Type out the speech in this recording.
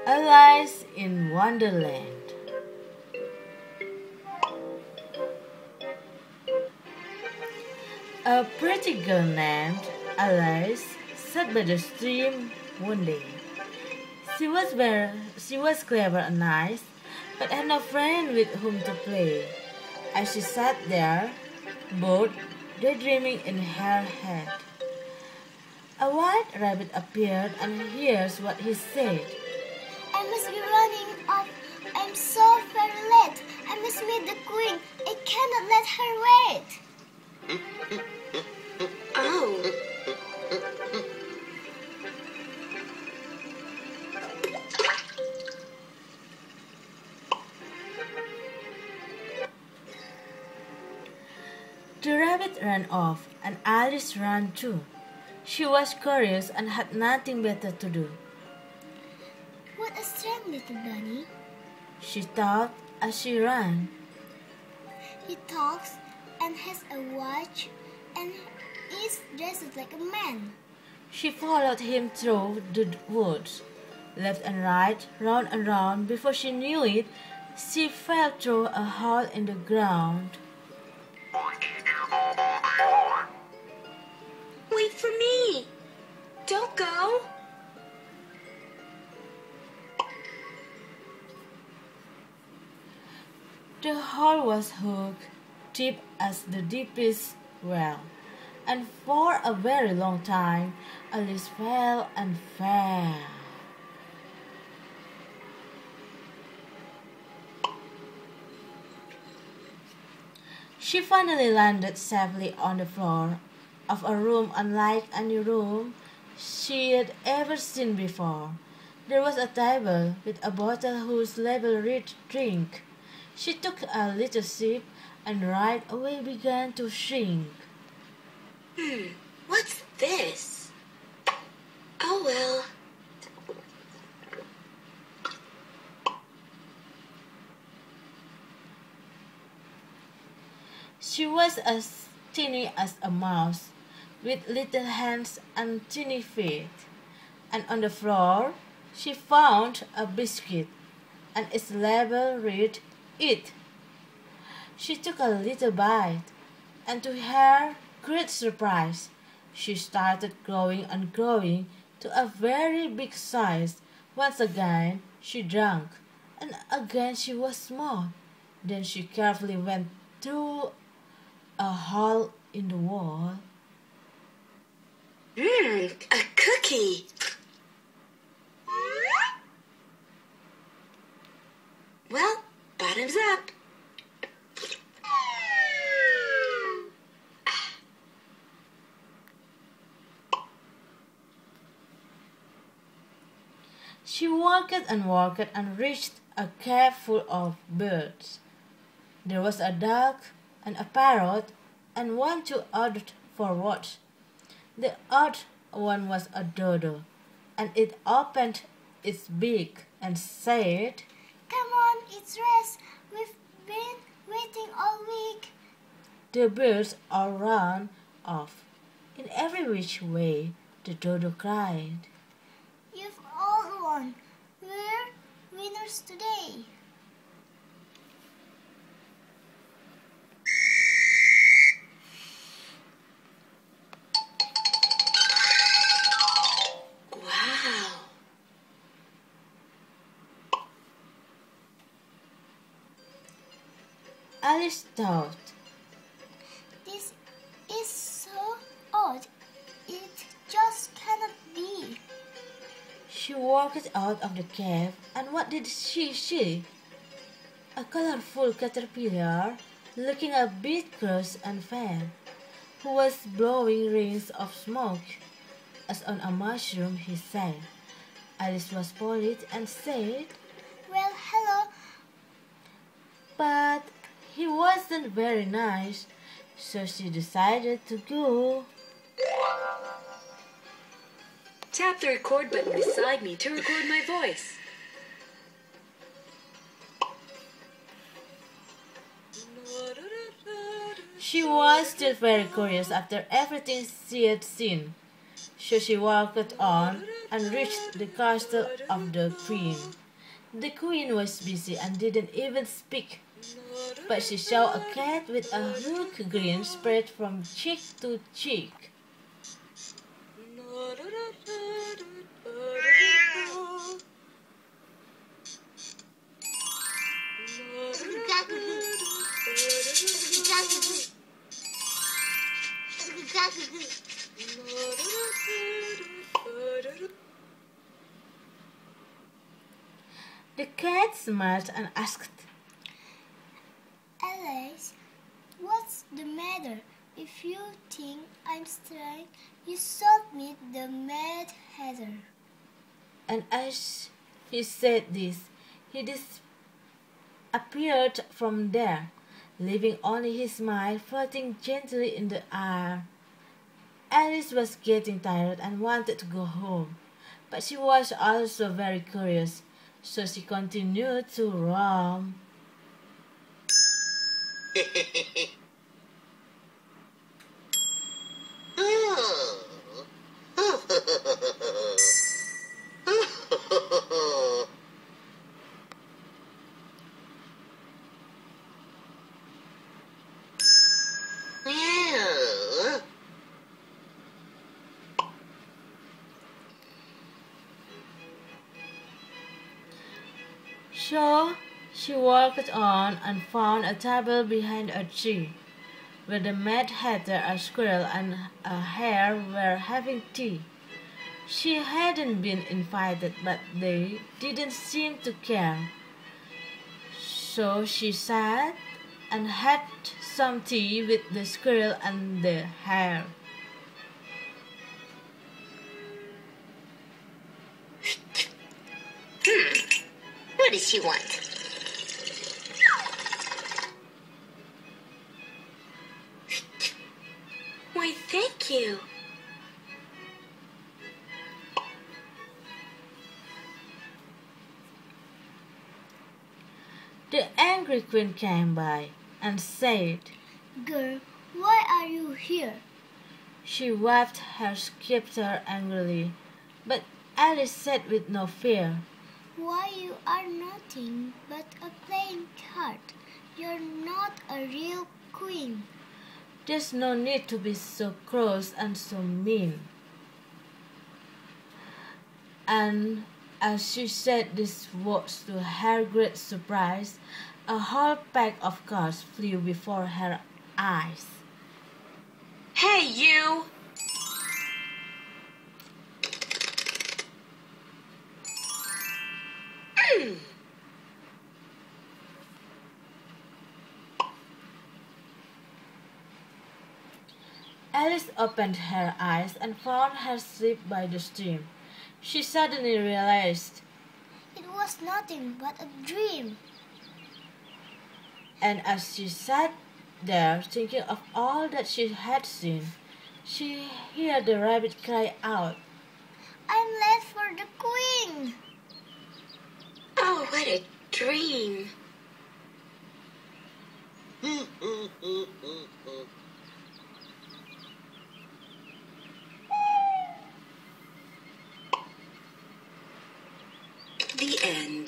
Alice in Wonderland. A pretty girl named Alice sat by the stream one day. She was clever and nice, but had no friend with whom to play. As she sat there, bored, daydreaming in her head, a white rabbit appeared, and here's what he said. I must be running off. I'm so very late. I must meet the queen. I cannot let her wait. Oh. The rabbit ran off, and Alice ran too. She was curious and had nothing better to do. What a strange little bunny. She thought as she ran. He talks and has a watch and is dressed like a man. She followed him through the woods, left and right, round and round. Before she knew it, she fell through a hole in the ground. Wait for me! Don't go! The hole was hooked, deep as the deepest well, and for a very long time Alice fell and fell. She finally landed safely on the floor of a room unlike any room she had ever seen before. There was a table with a bottle whose label read "Drink." She took a little sip and right away began to shrink. What's this? Oh well. She was as tiny as a mouse, with little hands and tiny feet. And on the floor she found a biscuit, and its label read "Eat." She took a little bite, and to her great surprise, she started growing and growing to a very big size. Once again she drank, and again she was small. Then she carefully went through a hole in the wall. A cookie! Well, bottoms up. She walked and reached a cave full of birds. There was a duck and a parrot, and one too odd for words. The odd one was a dodo, and it opened its beak and said, Come on, it's rest. We've been waiting all week. The birds all ran off. In every which way, the dodo cried. You've all won. We're winners today. Wow. Alice thought, This is so odd. It just cannot be. She walked out of the cave, and what did she see? A colorful caterpillar, looking a bit cross and fat, who was blowing rings of smoke, as on a mushroom, he said. Alice was polite and said, Well, hello. but he wasn't very nice, so she decided to go. Tap the record button beside me to record my voice. She was still very curious after everything she had seen. So she walked on and reached the castle of the queen. The queen was busy and didn't even speak, but she saw a cat with a hook grin spread from cheek to cheek. The cat smiled and asked, Alice, what's the matter? If you think I'm strange, you should meet the Mad Hatter. and as he said this, he disappeared from there, leaving only his smile floating gently in the air. Alice was getting tired and wanted to go home, but she was also very curious, so she continued to roam. So she walked on and found a table behind a tree, where the Mad Hatter, a squirrel, and a hare were having tea. She hadn't been invited, but they didn't seem to care. So she sat and had some tea with the squirrel and the hare. What does she want? Why, thank you. The angry queen came by and said, Girl, why are you here? She waved her scepter angrily, but Alice said with no fear, Why you are nothing but a playing card. You're not a real queen. There's no need to be so cross and so mean. And as she said these words to her great surprise, a whole pack of cards flew before her eyes. Hey, you! Alice opened her eyes and found her asleep by the stream. She suddenly realized, It was nothing but a dream. and as she sat there thinking of all that she had seen, she heard the rabbit cry out. I'm late for the queen. Oh, what a dream. The end.